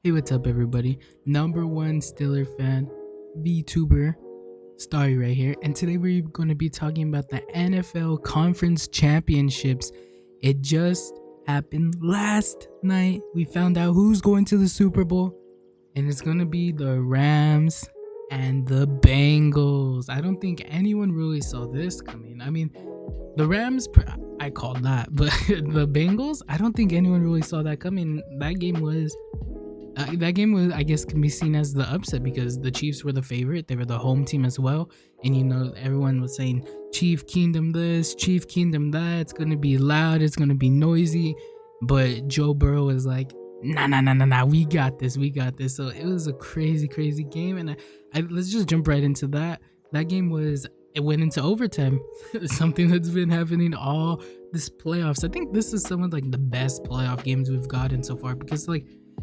Hey, what's up, everybody? Number one Stiller fan, VTuber, Starry right here. And today we're going to be talking about the NFL Conference Championships. It just happened last night. We found out who's going to the Super Bowl, and it's going to be the Rams and the Bengals. I don't think anyone really saw this coming. I mean, the Rams, I called that, but the Bengals, I don't think anyone really saw that coming. That game was, I guess, can be seen as the upset because the Chiefs were the favorite. They were the home team as well. And, everyone was saying, Chief Kingdom this, Chief Kingdom that. It's going to be loud. It's going to be noisy. But Joe Burrow was like, nah. We got this. We got this. So it was a crazy, crazy game. And let's just jump right into that. That game it went into overtime. Something that's been happening all this playoffs. I think this is some of like the best playoff games we've gotten so far because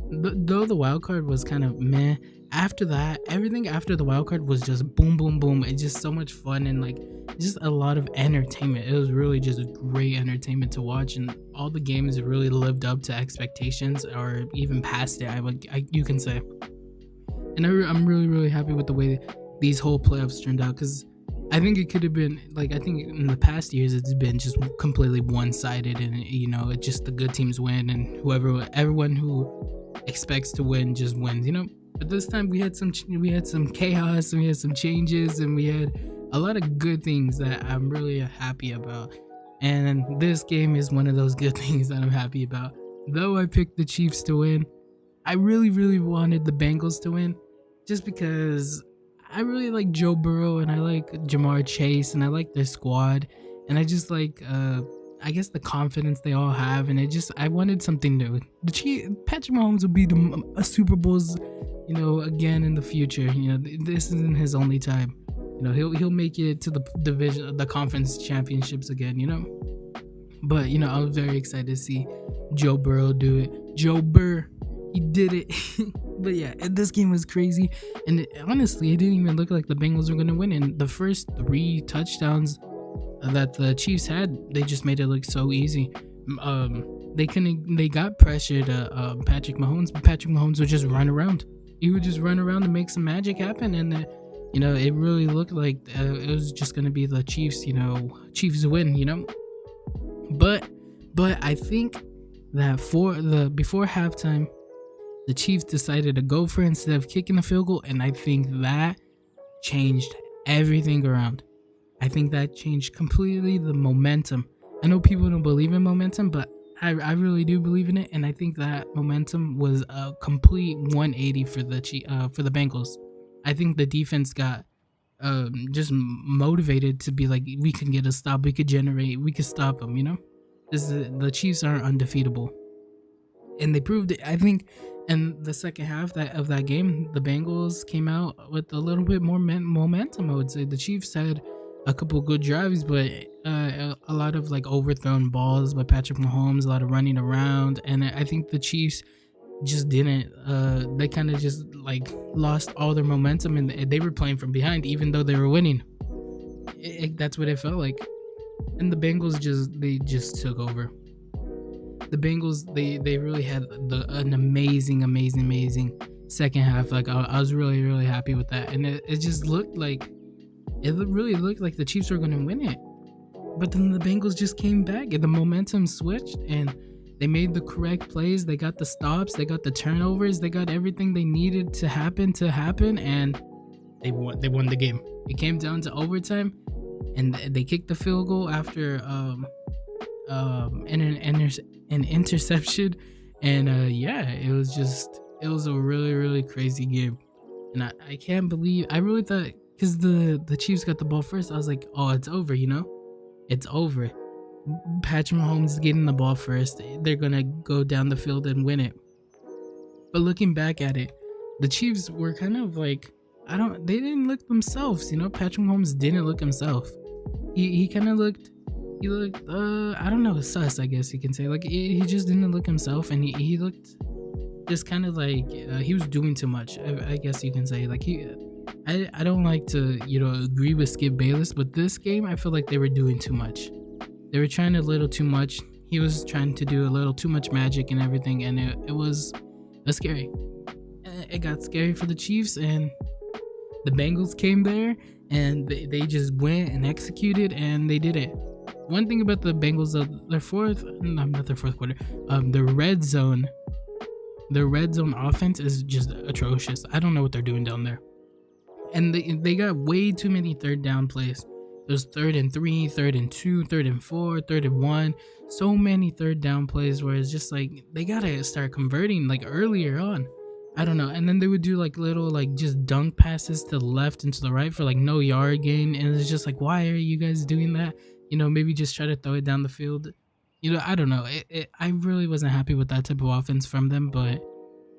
though the wild card was kind of meh, after that, everything after the wild card was just boom, boom, boom. It's just so much fun and just a lot of entertainment. It was really just great entertainment to watch, and all the games really lived up to expectations or even past it. You can say, and I'm really, really happy with the way these whole playoffs turned out because I think it could have been I think in the past years it's been just completely one-sided, and it's just the good teams win, and everyone who expects to win just wins, but this time we had some chaos, and we had some changes, and we had a lot of good things that I'm really happy about, and this game is one of those good things that I'm happy about. Though I picked the Chiefs to win, I really, really wanted the Bengals to win just because I really like Joe Burrow, and I like Jamar Chase, and I like their squad, and I just like I guess the confidence they all have, and I wanted something new. Patrick Mahomes will be a Super Bowls, again in the future. This isn't his only time. He'll make it to the conference championships again. But I was very excited to see Joe Burrow do it. Joe Burr, he did it. But yeah, this game was crazy, and honestly, it didn't even look like the Bengals were gonna win. And the first 3 touchdowns that the Chiefs had, they just made it look so easy. They got pressured Patrick Mahomes, but Patrick Mahomes would just run around. He would just run around and make some magic happen, and it really looked like it was just gonna be the Chiefs, Chiefs win, But I think that before halftime, the Chiefs decided to go for it instead of kicking a field goal, and I think that changed everything around. I think that changed completely the momentum. I know people don't believe in momentum, but I really do believe in it, and I think that momentum was a complete 180 for the Bengals. I think the defense got just motivated to be like, we can get a stop, we could stop them. The Chiefs aren't undefeatable, and they proved it. I think in the second half of that game, the Bengals came out with a little bit more momentum. I would say the Chiefs had a couple good drives, but a lot of overthrown balls by Patrick Mahomes, a lot of running around, and I think the Chiefs just didn't. They kind of just lost all their momentum, and they were playing from behind, even though they were winning. That's what it felt like, and the Bengals just took over. The Bengals, they really had an amazing second half. I was really, really happy with that, and it just looked like. It really looked like the Chiefs were going to win it. But then the Bengals just came back, and the momentum switched, and they made the correct plays. They got the stops, they got the turnovers, they got everything they needed to happen, and they won the game. It came down to overtime, and they kicked the field goal after an interception. And it was a really, really crazy game. And I can't believe, I really thought, because the Chiefs got the ball first, I was like, oh, it's over, It's over. Patrick Mahomes is getting the ball first. They're going to go down the field and win it. But looking back at it, the Chiefs were kind of they didn't look themselves, Patrick Mahomes didn't look himself. He kind of looked, I don't know, sus, I guess you can say. He just didn't look himself, and he looked just kind of he was doing too much, I guess you can say. I don't like to, agree with Skip Bayless, but this game, I feel like they were doing too much. They were trying a little too much. He was trying to do a little too much magic and everything, and it was scary. it got scary for the Chiefs, and the Bengals came there and they just went and executed and they did it. One thing about the Bengals, not their fourth quarter, the red zone offense is just atrocious. I don't know what they're doing down there. And they got way too many third down plays. There's 3rd and 3, 3rd and 2, 3rd and 4, 3rd and 1. So many third down plays where it's just like they gotta start converting like earlier on. I don't know. And then they would do like little like just dunk passes to the left and to the right for like no yard gain. And it's just like, why are you guys doing that? Maybe just try to throw it down the field. I don't know. I really wasn't happy with that type of offense from them, but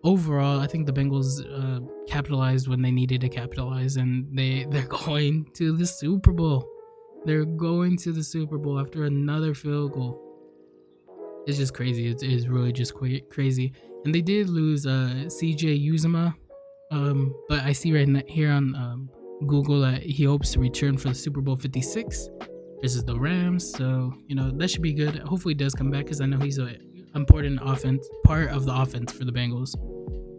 overall, I think the Bengals capitalized when they needed to capitalize, and they're going to the Super Bowl. They're going to the Super Bowl after another field goal. It's just crazy. It is really just crazy. And they did lose CJ Uzomah, but I see right here on Google that he hopes to return for the Super Bowl 56 versus the Rams. So that should be good. Hopefully, he does come back because I know he's an important part of the offense for the Bengals.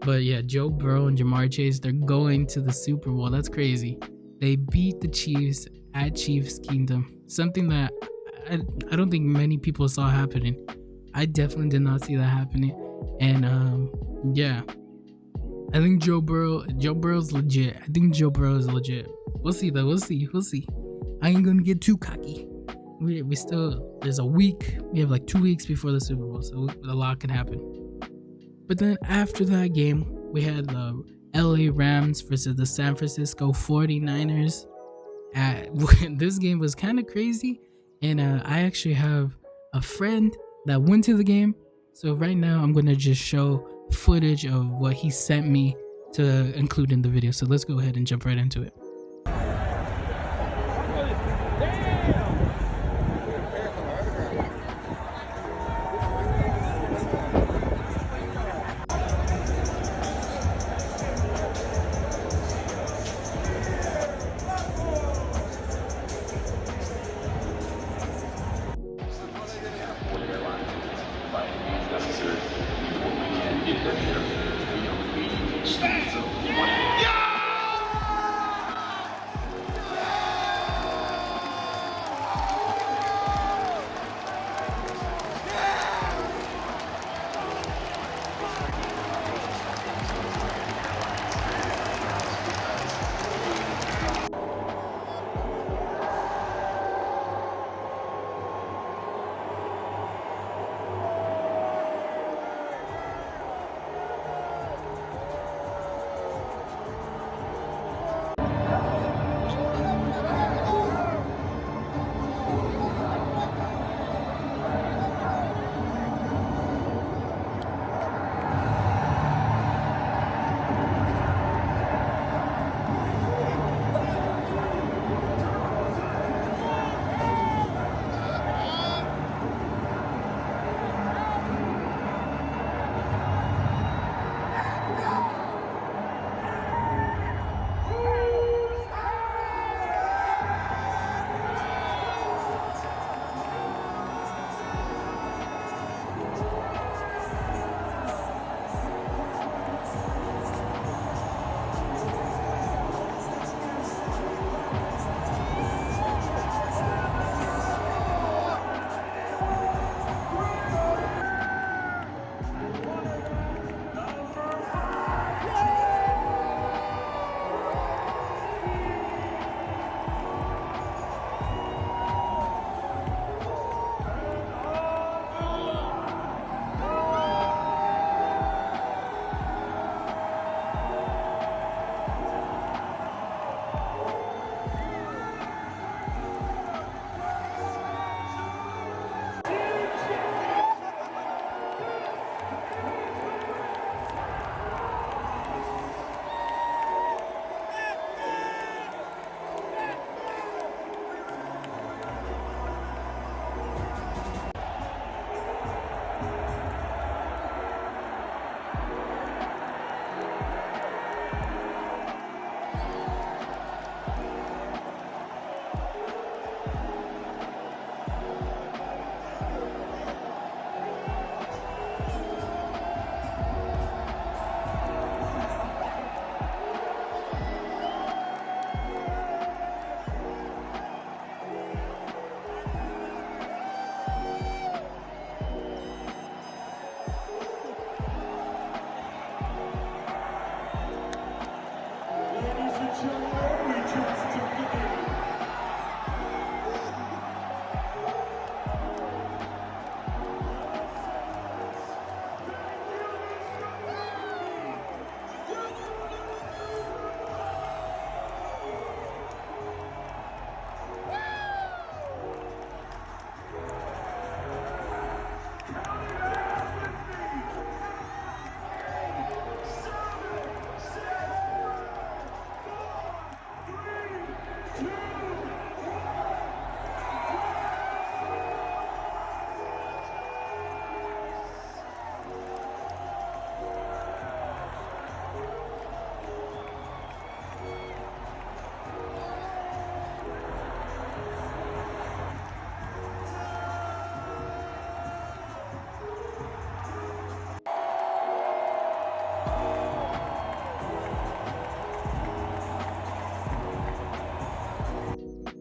But yeah, Joe Burrow and Jamar Chase, they're going to the Super Bowl. That's crazy. They beat the Chiefs at Chiefs Kingdom. Something that I don't think many people saw happening. I definitely did not see that happening. And yeah, I think Joe Burrow's legit. I think Joe Burrow is legit. We'll see though. We'll see. I ain't gonna get too cocky. We still, there's a week. We have like 2 weeks before the Super Bowl, so a lot can happen. But then after that game, we had the LA Rams versus the San Francisco 49ers. This game was kind of crazy, and I actually have a friend that went to the game. So right now I'm gonna just show footage of what he sent me to include in the video. So let's go ahead and jump right into it.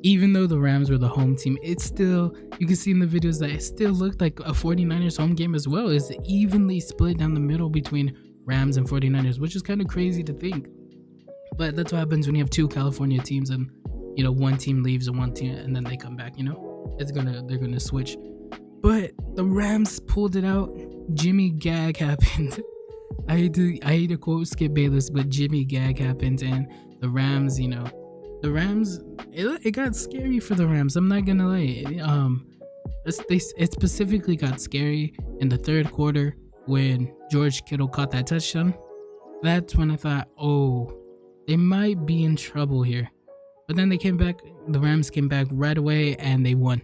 Even though the Rams were the home team, it's still, you can see in the videos that it still looked like a 49ers home game as well. It's evenly split down the middle between Rams and 49ers, which is kind of crazy to think. But that's what happens when you have two California teams and, you know, one team leaves and one team and then they come back, you know? They're gonna switch. But the Rams pulled it out. Jimmy Gag happened. I hate to quote Skip Bayless, but Jimmy Gag happened, and the Rams, you know, it got scary for the Rams. I'm not gonna lie. It specifically got scary in the third quarter when George Kittle caught that touchdown. That's when I thought, oh, they might be in trouble here. But then they came back. The Rams came back right away and they won.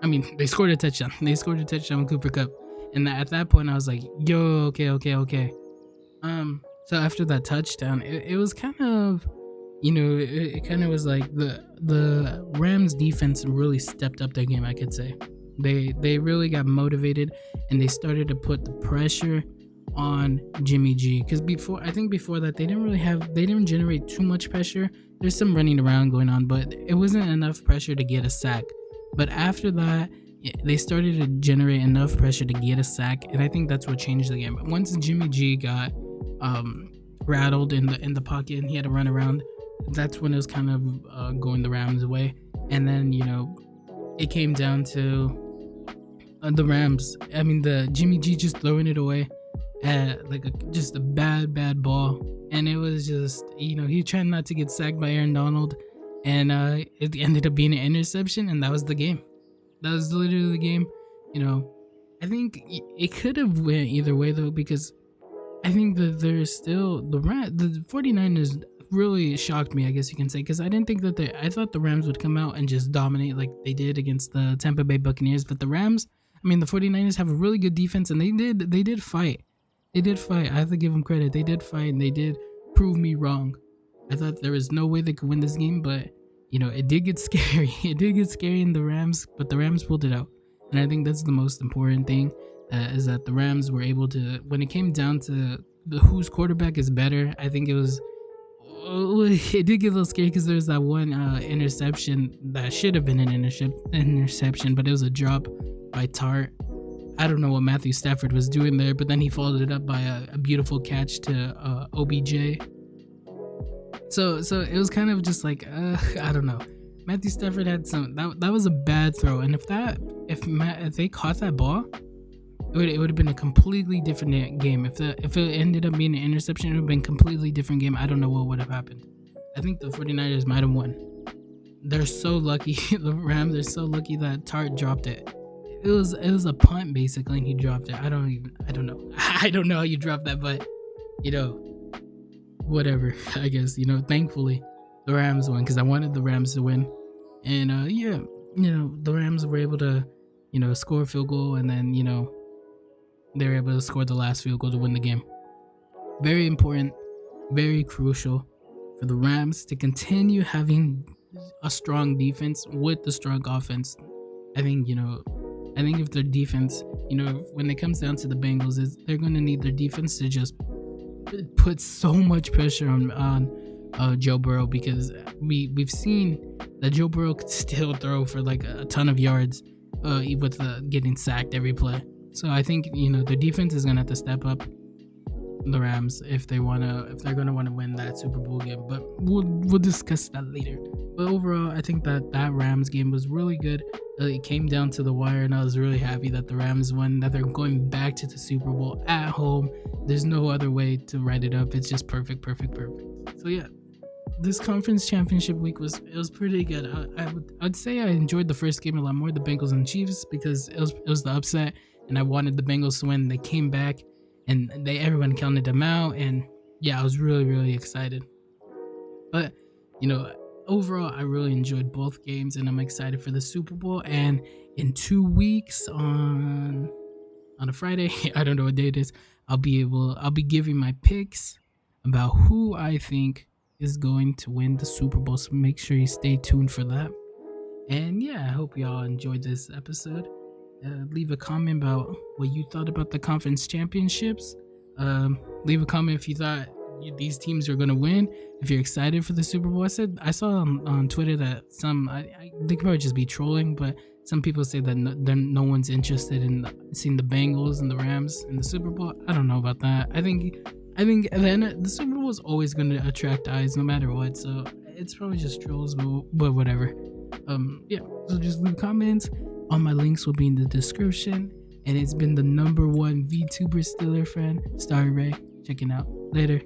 I mean, they scored a touchdown. They scored a touchdown with Cooper Kupp. And at that point, I was like, yo, okay. So after that touchdown, it was kind of, you know, it kind of was like the Rams defense really stepped up their game, I could say. They really got motivated and they started to put the pressure on Jimmy G, because before that they didn't generate too much pressure. There's some running around going on, but it wasn't enough pressure to get a sack. But after that, they started to generate enough pressure to get a sack, and I think that's what changed the game. But once Jimmy G got rattled in the pocket and he had to run around, that's when it was kind of going the Rams' way. And then, you know, it came down to the Rams. I mean, the Jimmy G just throwing it away at just a bad ball, and it was just, you know, he tried not to get sacked by Aaron Donald, and it ended up being an interception, and that was the game. That was literally the game. You know, I think it could have went either way though, because I think that there's still the 49ers really shocked me, I guess you can say, because I didn't think that I thought the Rams would come out and just dominate like they did against the Tampa Bay Buccaneers. But the 49ers have a really good defense, and they did fight. They did fight. I have to give them credit. They did fight, and they did prove me wrong. I thought there was no way they could win this game, but, you know, it did get scary. It did get scary in the Rams, but the Rams pulled it out. And I think that's the most important thing, is that the Rams were able to, when it came down to whose quarterback is better, I think it did get a little scary because there was that one interception that should have been an interception, but it was a drop by Tart. I don't know what Matthew Stafford was doing there, but then he followed it up by a beautiful catch to OBJ. So it was kind of just like, I don't know. Matthew Stafford had that was a bad throw, and if they caught that ball, it would have been a completely different game. If it ended up being an interception, it would have been a completely different game. I don't know what would have happened. I think the 49ers might have won. They're so lucky. The Rams are so lucky that Tart dropped it. It was a punt basically, and he dropped it. I don't know. I don't know how you dropped that, but, you know, whatever. I guess, you know, thankfully the Rams won, because I wanted the Rams to win. And yeah, you know, the Rams were able to, you know, score a field goal, and then, you know, they were able to score the last field goal to win the game. Very important, very crucial for the Rams to continue having a strong defense with the strong offense. I think if their defense, you know, when it comes down to the Bengals, they're going to need their defense to just put so much pressure on Joe Burrow, because we've seen that Joe Burrow could still throw for like a ton of yards with getting sacked every play. So I think, you know, the defense is going to have to step up. the Rams if they're gonna want to win that Super Bowl game. But we'll discuss that later. But overall, I think that Rams game was really good. It came down to the wire, and I was really happy that the Rams won. That they're going back to the Super Bowl at home. There's no other way to write it up. It's just perfect. So yeah, this conference championship week was pretty good. I'd say I enjoyed the first game a lot more, the Bengals and Chiefs, because it was the upset, and I wanted the Bengals to win. They came back, and everyone counted them out, and yeah, I was really excited. But overall, I really enjoyed both games, and I'm excited for the Super Bowl. And in 2 weeks on a Friday, I don't know what day it is, I'll be giving my picks about who I think is going to win the Super Bowl. So make sure you stay tuned for that. And yeah, I hope y'all enjoyed this episode. Leave a comment about what you thought about the conference championships. Leave a comment if you thought these teams are going to win. If you're excited for the Super Bowl, I saw on Twitter that they could probably just be trolling, but some people say that no one's interested in seeing the Bengals and the Rams in the Super Bowl. I don't know about that. I think then the Super Bowl is always going to attract eyes no matter what. So it's probably just trolls, but whatever. Yeah. So just leave comments. All my links will be in the description. And it's been the #1 VTuber Steeler friend, Starry Ray. Checking out. Later.